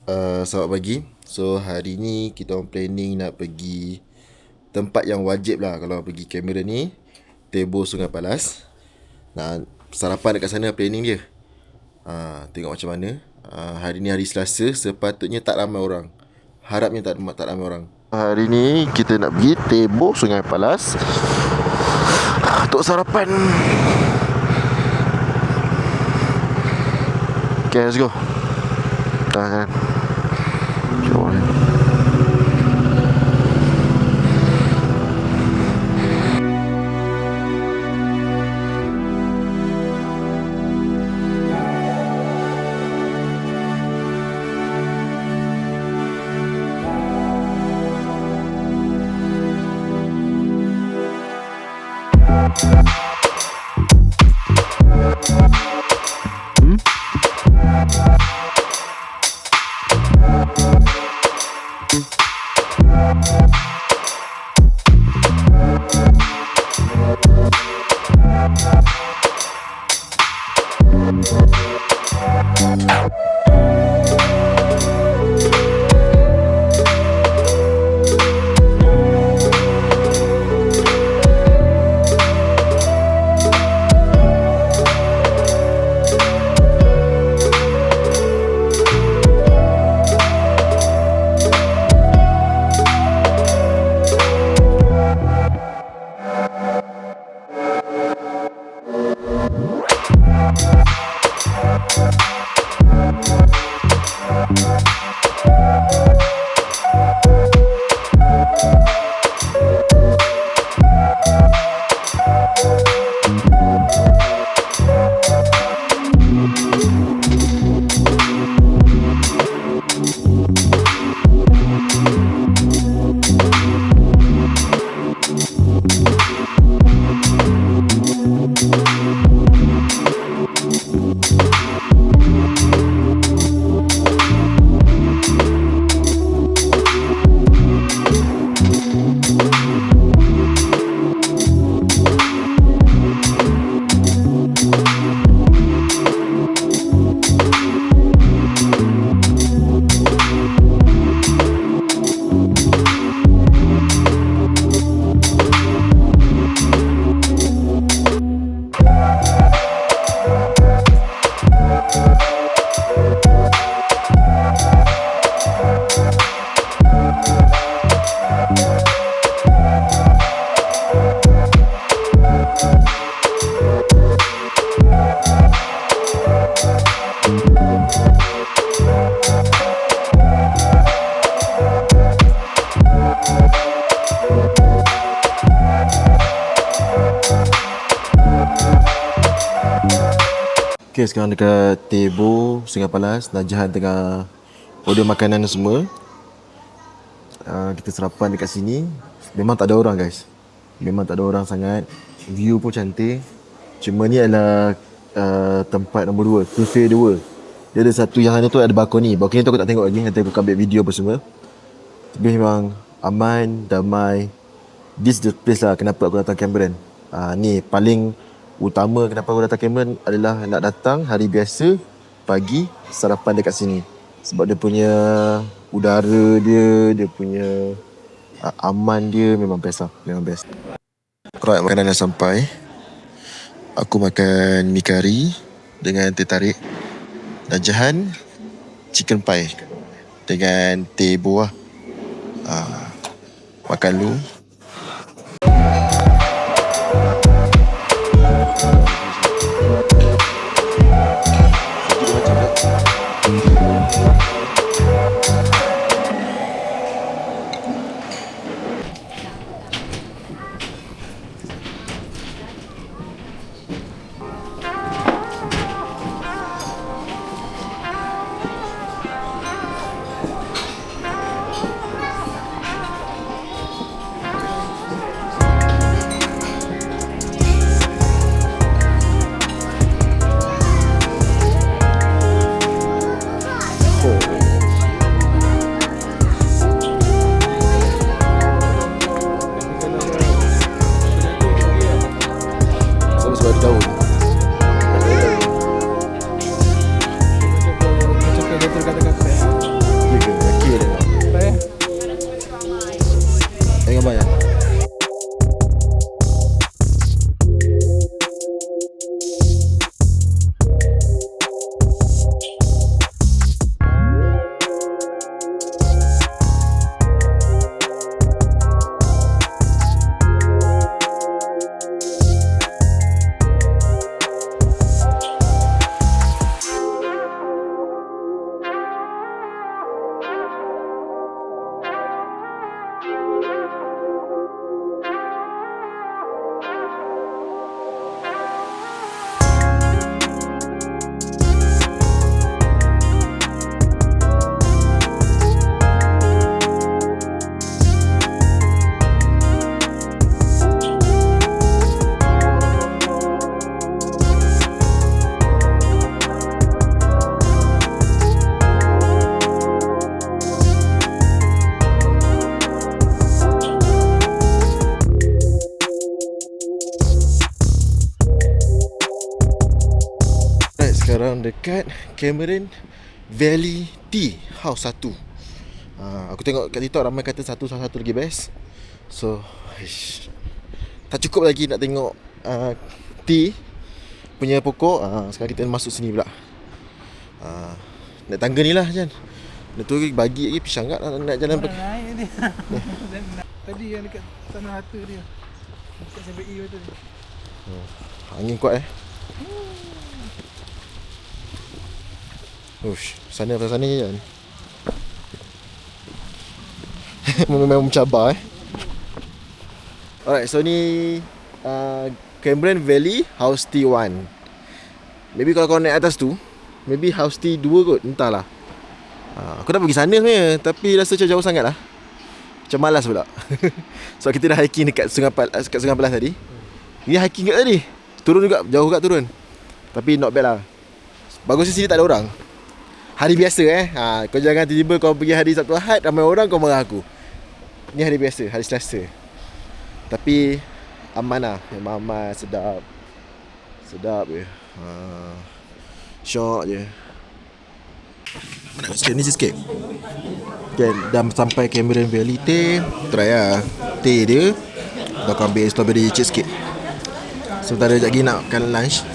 Selamat pagi. So hari ni kita orang planning nak pergi tempat yang wajib lah kalau pergi kamera ni, Tebor Sungai Palas. Nak sarapan dekat sana planning dia. Tengok macam mana. Hari ni hari Selasa, sepatutnya tak ramai orang. Harapnya tak ramai orang. Hari ni kita nak pergi Tebor Sungai Palas untuk sarapan. Okay, let's go. Kan. Okay, sekarang dekat Tebor Sungai Palas. Najahan tengah order makanan semua. Kita sarapan dekat sini. Memang tak ada orang, guys. Memang tak ada orang sangat. View pun cantik. Cuma ni adalah tempat nombor 2, cafe 2. Dia ada satu yang sana tu ada balkoni. Balkoni tu aku tak tengok lagi. Nanti aku ambil video apa semua. Tapi memang aman, damai. This is the place lah kenapa aku datang Cameron. Ni paling utama kenapa aku datang Cameron adalah nak datang hari biasa pagi sarapan dekat sini. Sebab dia punya udara dia punya aman dia memang best lah. Memang best. Alright, makanan dah sampai. Aku makan mi kari dengan teh tarik. Najahan chicken pie dengan teh buah. Makan dulu. Ya ke? Okey tengok. Saya Tengok gambar ya. Sekarang dekat Cameron Valley Tea House 1. Aku tengok kat TikTok ramai kata salah satu lagi best. So tak cukup lagi nak tengok tea punya pokok. Sekarang kita masuk sini pula. Naik tangga ni lah Jan. Dia tu bagi lagi pisang kat nak jalan naik dia. Tadi yang dekat tanah harta dia. Dekat CBE tu. Angin kuat Ush, sana je Jan. Memang mencabar Alright, so ni Cameron Valley House T1. Maybe kalau kau naik atas tu, maybe House T2 kot, entahlah. Aku dah pergi sana sebenarnya, tapi rasa macam jauh sangat lah. Macam malas pula. So kita dah hiking dekat Sungai Pelas tadi. Ni hiking kat tadi. Turun juga, jauh juga turun. Tapi not bad lah. Bagusnya sini tak ada orang. Hari biasa kau jangan tiba-tiba kau pergi hari Sabtu Ahad ramai orang kau marah aku. Ni hari biasa, hari Selasa. Tapi aman lah. Memang aman, sedap. Sedap je. Syok je. Mana sikit ni sikit. Okay, dah sampai Cameron Valley Teh. Try lah teh dia. Dah aku ambil strawberry cheesecake. Sementara sekejap lagi nak makan lunch.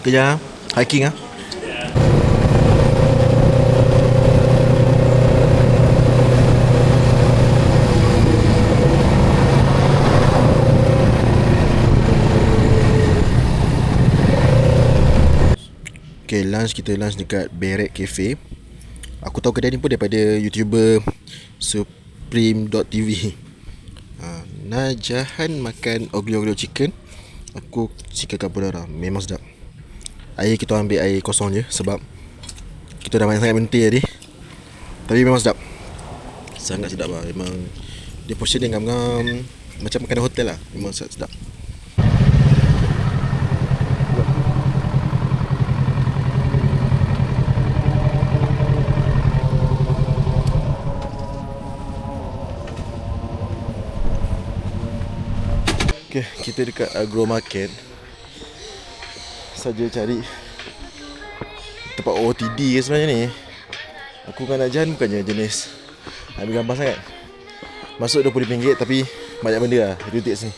Kejap hiking Okay, kita lunch dekat Beret Cafe. Aku tahu kedai ni pun daripada YouTuber Supreme.tv. Najahan makan Oglio chicken. Aku chicken carbonara. Memang sedap. Air kita ambil air kosong je sebab kita dah banyak sangat berhenti tadi. Tapi memang sedap. Sangat sedap lah. Memang dia portion dia ngam-ngam macam makanan hotel lah. Memang sedap. Okay, kita dekat Agro Market. Saja cari tempat OOTD ke sebenarnya ni. Aku dengan Najan bukannya jenis ambil gambar sangat. Masuk RM20 tapi banyak benda lah. Itu tips ni.